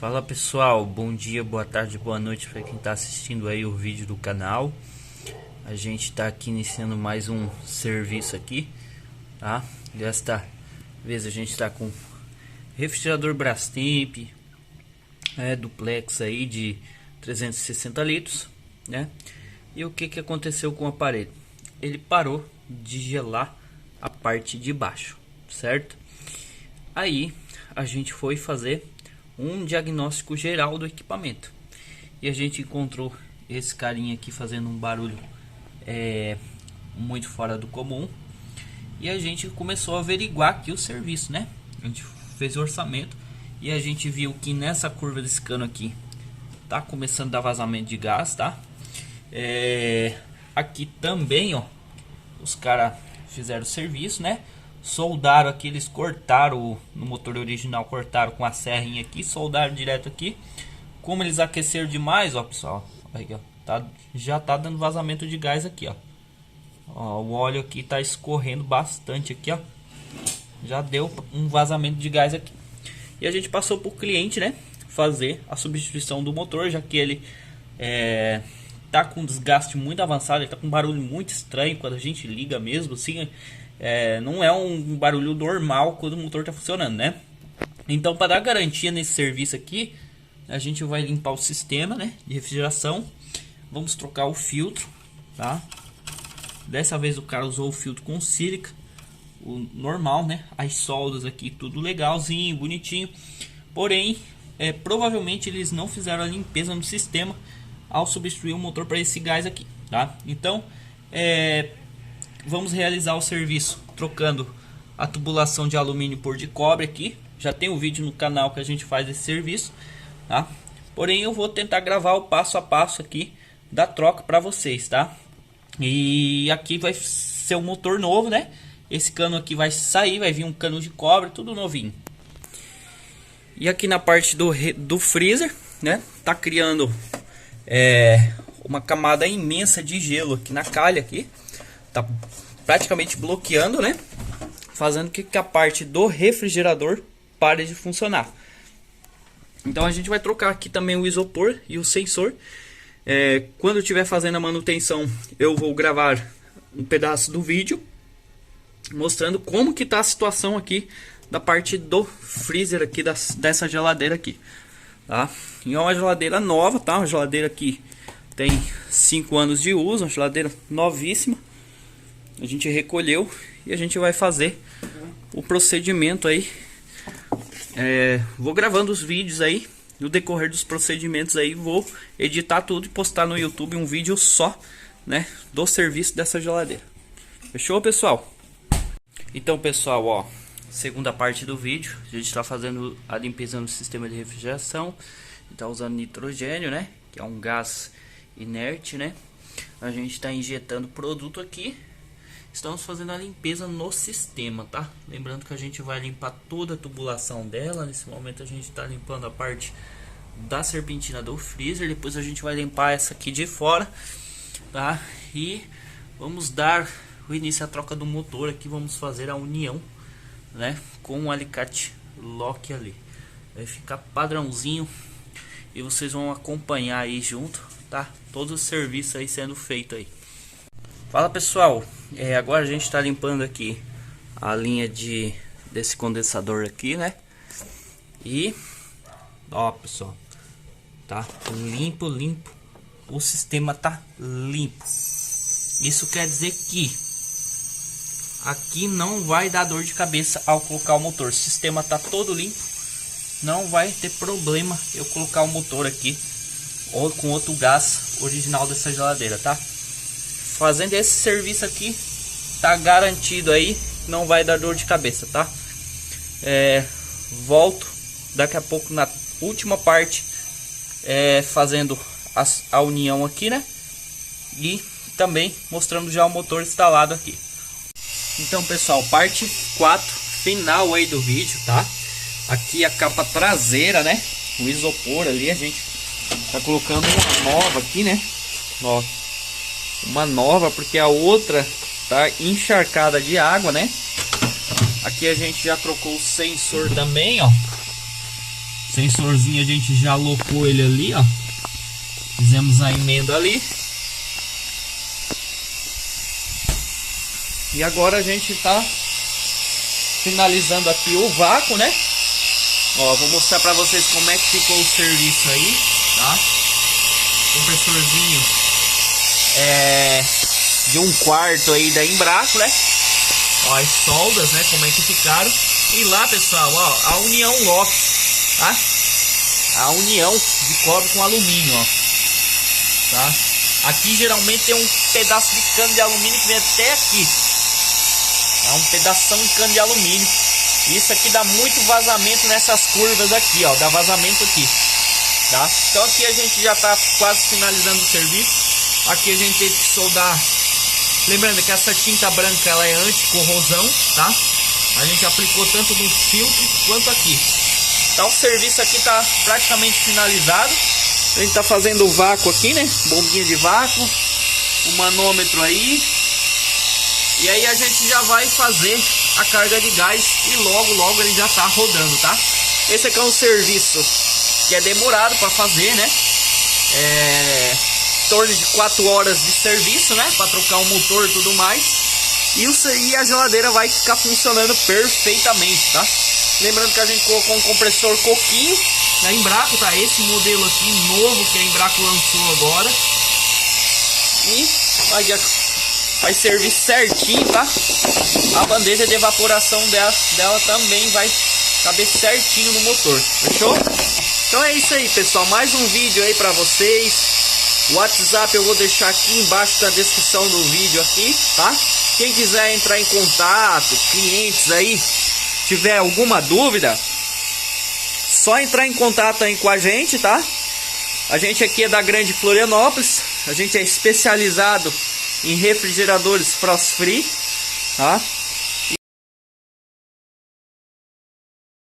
Fala pessoal, bom dia, boa tarde, boa noite para quem está assistindo aí o vídeo do canal. A gente está aqui iniciando mais um serviço aqui, tá? Desta vez a gente está com refrigerador Brastemp, duplex aí de 360 litros, né? E o que aconteceu com o aparelho? Ele parou de gelar a parte de baixo, certo? Aí a gente foi fazer um diagnóstico geral do equipamento e a gente encontrou esse carinha aqui fazendo um barulho muito fora do comum, e a gente começou a averiguar aqui o serviço, né? A gente fez o orçamento e a gente viu que nessa curva desse cano aqui tá começando a dar vazamento de gás, tá? Aqui também, ó, os caras fizeram o serviço, né? Soldaram aqui, eles cortaram no motor original, cortaram com a serrinha aqui, soldaram direto aqui. Como eles aqueceram demais, ó pessoal, aí, ó, já tá dando vazamento de gás aqui, ó. O óleo aqui tá escorrendo bastante aqui, ó. Já deu um vazamento de gás aqui. E a gente passou pro cliente, né, fazer a substituição do motor, já que ele tá com desgaste muito avançado, ele tá com um barulho muito estranho quando a gente liga mesmo, assim. Não é um barulho normal quando o motor está funcionando, né? Então, para dar garantia nesse serviço aqui, a gente vai limpar o sistema, né, de refrigeração. Vamos trocar o filtro, tá? Dessa vez o cara usou o filtro com sílica, o normal, né? As soldas aqui tudo legalzinho, bonitinho. Porém, provavelmente eles não fizeram a limpeza no sistema ao substituir o motor para esse gás aqui, tá? Então, vamos realizar o serviço trocando a tubulação de alumínio por de cobre aqui. Já tem um vídeo no canal que a gente faz esse serviço, tá? Porém eu vou tentar gravar o passo a passo aqui da troca para vocês, tá? E aqui vai ser um motor novo, né? Esse cano aqui vai sair, vai vir um cano de cobre, tudo novinho. E aqui na parte do freezer, né? Tá criando uma camada imensa de gelo aqui na calha aqui. Tá praticamente bloqueando, né? Fazendo que a parte do refrigerador pare de funcionar. Então a gente vai trocar aqui também o isopor e o sensor. Quando eu estiver fazendo a manutenção, eu vou gravar um pedaço do vídeo mostrando como que tá a situação aqui da parte do freezer aqui dessa geladeira aqui, tá? E é uma geladeira nova, tá? Uma geladeira que tem 5 anos de uso, uma geladeira novíssima. A gente recolheu e a gente vai fazer o procedimento aí. Vou gravando os vídeos aí. No decorrer dos procedimentos aí, vou editar tudo e postar no YouTube um vídeo só, né, do serviço dessa geladeira. Fechou, pessoal? Então, pessoal, ó, segunda parte do vídeo. A gente está fazendo a limpeza no sistema de refrigeração. Está usando nitrogênio, né, que é um gás inerte, né. A gente está injetando produto aqui. Estamos fazendo a limpeza no sistema, tá? Lembrando que a gente vai limpar toda a tubulação dela. Nesse momento a gente está limpando a parte da serpentina do freezer. Depois a gente vai limpar essa aqui de fora, tá? E vamos dar o início à troca do motor aqui. Vamos fazer a união, né, com o alicate lock ali. Vai ficar padrãozinho e vocês vão acompanhar aí junto, tá? Todo o serviço aí sendo feito aí. Fala, pessoal, agora a gente está limpando aqui a linha desse condensador aqui, né? E ó, pessoal, tá limpo, o sistema tá limpo. Isso quer dizer que aqui não vai dar dor de cabeça ao colocar o motor. O sistema tá todo limpo, não vai ter problema eu colocar o motor aqui ou com outro gás original dessa geladeira, tá? Fazendo esse serviço aqui, tá garantido aí, não vai dar dor de cabeça, tá? Volto daqui a pouco na última parte, fazendo a união aqui, né? E também mostrando já o motor instalado aqui. Então, pessoal, parte 4 final aí do vídeo, tá? Aqui a capa traseira, né? O isopor ali, a gente tá colocando uma nova aqui, né? Ó, uma nova, porque a outra tá encharcada de água, né? Aqui a gente já trocou o sensor também, ó. Sensorzinho a gente já alocou ele ali, ó. Fizemos a emenda ali. E agora a gente tá finalizando aqui o vácuo, né? Ó, vou mostrar pra vocês como é que ficou o serviço aí, tá? Compressorzinho de 1/4 aí da Embraco, né? Ó, as soldas, né? Como é que ficaram. E lá, pessoal, ó, a união LOX, tá? A união de cobre com alumínio, ó. Tá? Aqui geralmente tem um pedaço de cano de alumínio que vem até aqui. É um pedação de cano de alumínio. Isso aqui dá muito vazamento nessas curvas aqui, ó. Dá vazamento aqui, tá? Então aqui a gente já tá quase finalizando o serviço. Aqui a gente teve que soldar. Lembrando que essa tinta branca ela é anti-corrosão, tá? A gente aplicou tanto no filtro quanto aqui. Então o serviço aqui tá praticamente finalizado. A gente tá fazendo o vácuo aqui, né? Bombinha de vácuo, o manômetro aí. E aí a gente já vai fazer a carga de gás e logo ele já tá rodando, tá? Esse aqui é um serviço que é demorado para fazer, né? Em torno de 4 horas de serviço, né? Para trocar o motor e tudo mais. E a geladeira vai ficar funcionando perfeitamente, tá? Lembrando que a gente colocou um compressor coquinho da Embraco, tá? Esse modelo aqui novo que a Embraco lançou agora. E vai servir certinho, tá? A bandeja de evaporação dela também vai caber certinho no motor, fechou? Então é isso aí, pessoal, mais um vídeo aí pra vocês. O WhatsApp eu vou deixar aqui embaixo da descrição do vídeo aqui, tá? Quem quiser entrar em contato, clientes aí, tiver alguma dúvida, só entrar em contato aí com a gente, tá? A gente aqui é da Grande Florianópolis, a gente é especializado em refrigeradores frost free, tá?